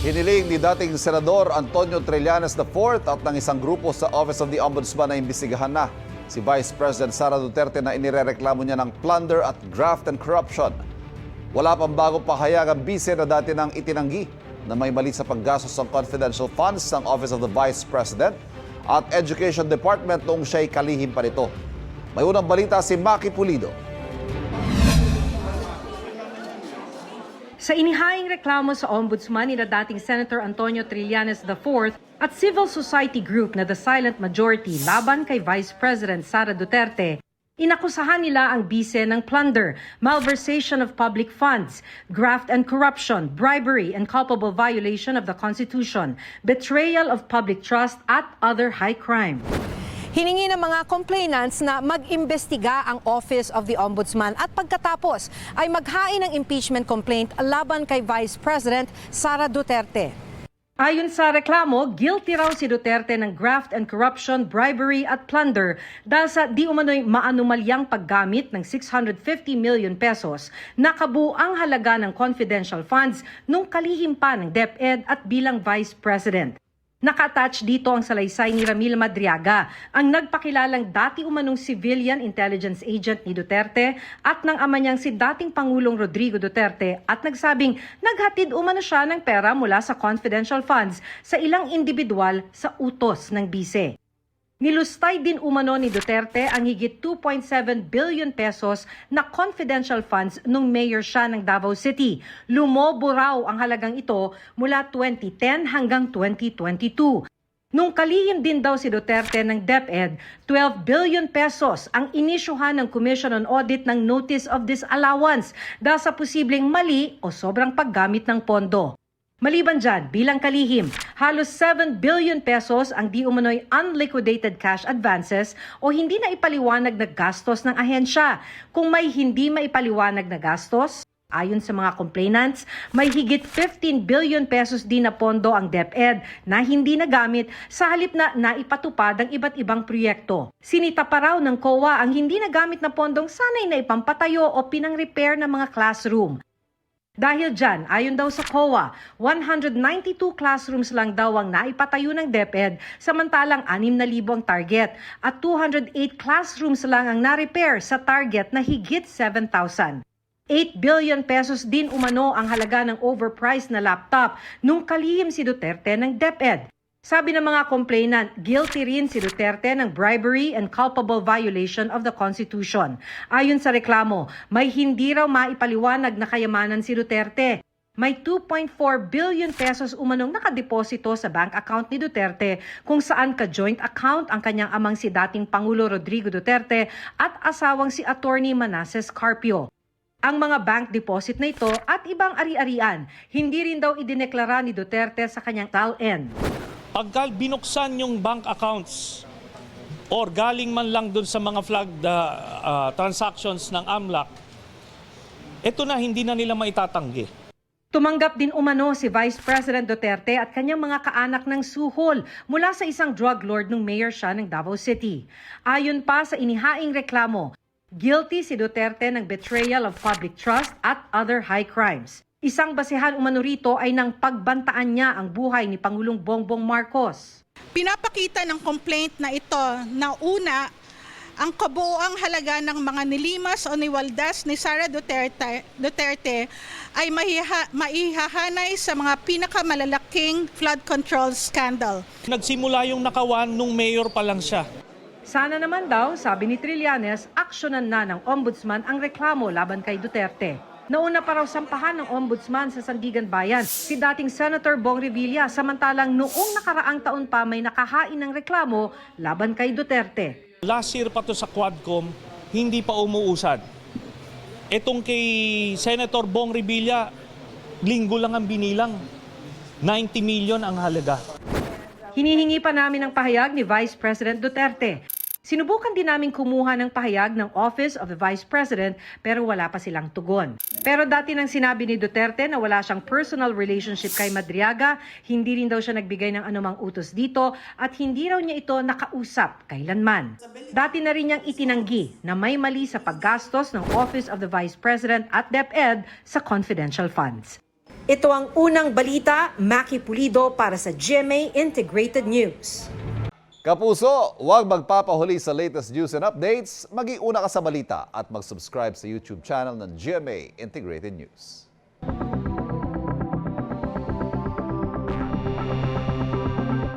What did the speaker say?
Hiniling ni dating Senador Antonio Trillanes IV at ng isang grupo sa Office of the Ombudsman na imbestigahan na si Vice President Sara Duterte na inirereklamo niya ng plunder at graft and corruption. Wala pang bagong pahayag ang bise na dati nang itinanggi na may mali sa paggastos ng confidential funds ng Office of the Vice President at Education Department noong siya'y kalihim pa nito. May unang balita si Maki Pulido. Sa inihaing reklamo sa Ombudsman ni dating Senator Antonio Trillanes IV at civil society group na The Silent Majority laban kay Vice President Sara Duterte, inakusahan nila ang bise ng plunder, malversation of public funds, graft and corruption, bribery and culpable violation of the Constitution, betrayal of public trust at other high crime. Hiningi ng mga complainants na mag-imbestiga ang Office of the Ombudsman at pagkatapos ay maghain ng impeachment complaint laban kay Vice President Sara Duterte. Ayon sa reklamo, guilty raw si Duterte ng graft and corruption, bribery at plunder dahil sa di umano'y maanumalyang paggamit ng 650 million pesos na kabuang halaga ng confidential funds nung kalihim pa ng DepEd at bilang Vice President. Naka-attach dito ang salaysay ni Ramil Madriaga, ang nagpakilalang dati umanong civilian intelligence agent ni Duterte at ng ama niyang si dating Pangulong Rodrigo Duterte at nagsabing naghatid umano siya ng pera mula sa confidential funds sa ilang individual sa utos ng bise. Nilustay din umano ni Duterte ang higit 2.7 billion pesos na confidential funds nung mayor siya ng Davao City. Lumobo raw ang halagang ito mula 2010 hanggang 2022. Nung kalihim din daw si Duterte ng DepEd, 12 billion pesos ang inisyuhan ng Commission on Audit ng Notice of Disallowance dahil sa posibleng mali o sobrang paggamit ng pondo. Maliban dyan, bilang kalihim, halos 7 billion pesos ang di umano'y unliquidated cash advances o hindi na ipaliwanag na gastos ng ahensya. Kung may hindi maipaliwanag na gastos, ayon sa mga complainants, may higit 15 billion pesos din na pondo ang DepEd na hindi nagamit sa halip na naipatupad ang iba't ibang proyekto. Sinita pa raw ng COA ang hindi nagamit na pondong sanay na ipampatayo o pinang-repair ng mga classroom. Dahil dyan, ayon daw sa COA, 192 classrooms lang daw ang naipatayo ng DepEd samantalang 6,000 ang target at 208 classrooms lang ang na-repair sa target na higit 7,000. 8 billion pesos din umano ang halaga ng overpriced na laptop nung kalihim si Duterte ng DepEd. Sabi ng mga complainant, guilty rin si Duterte ng bribery and culpable violation of the Constitution. Ayon sa reklamo, may hindi raw maipaliwanag na kayamanan si Duterte. May 2.4 billion pesos umanong nakadeposito sa bank account ni Duterte kung saan ka-joint account ang kanyang amang si dating Pangulo Rodrigo Duterte at asawang si Attorney Manasseh Carpio. Ang mga bank deposit na ito at ibang ari-arian, hindi rin daw idineklara ni Duterte sa kanyang TALN. Pagka binuksan yung bank accounts or galing man lang dun sa mga flagged transactions ng AMLAC, ito na hindi na nila maitatanggi. Tumanggap din umano si Vice President Duterte at kanyang mga kaanak ng suhol mula sa isang drug lord nung mayor siya ng Davao City. Ayon pa sa inihaing reklamo, guilty si Duterte ng betrayal of public trust at other high crimes. Isang basehan umano rito ay nang pagbantaan niya ang buhay ni Pangulong Bongbong Marcos. Pinapakita ng complaint na ito na una, ang kabuuang halaga ng mga nilimas o niwaldas ni Sara Duterte ay maihahanay sa mga pinakamalalaking flood control scandal. Nagsimula yung nakawan nung mayor pa lang siya. Sana naman daw, sabi ni Trillanes, aksyonan na ng ombudsman ang reklamo laban kay Duterte. Nauna pa raw sampahan ng ombudsman sa Sandigan Bayan si dating Senator Bong Revilla samantalang noong nakaraang taon pa may nakahain ng reklamo laban kay Duterte. Last year pa to sa Quadcom, hindi pa umuusad. Etong kay Senator Bong Revilla, linggo lang ang binilang. 90 million ang halaga. Hinihingi pa namin ang pahayag ni Vice President Duterte. Sinubukan din namin kumuha ng pahayag ng Office of the Vice President pero wala pa silang tugon. Pero dati nang sinabi ni Duterte na wala siyang personal relationship kay Madriaga, hindi rin daw siya nagbigay ng anumang utos dito at hindi raw niya ito nakausap kailanman. Dati na rin niyang itinanggi na may mali sa paggastos ng Office of the Vice President at DepEd sa confidential funds. Ito ang unang balita, Maki Pulido para sa GMA Integrated News. Kapuso, huwag magpapahuli sa latest news and updates. Mag-iuna ka sa balita at mag-subscribe sa YouTube channel ng GMA Integrated News.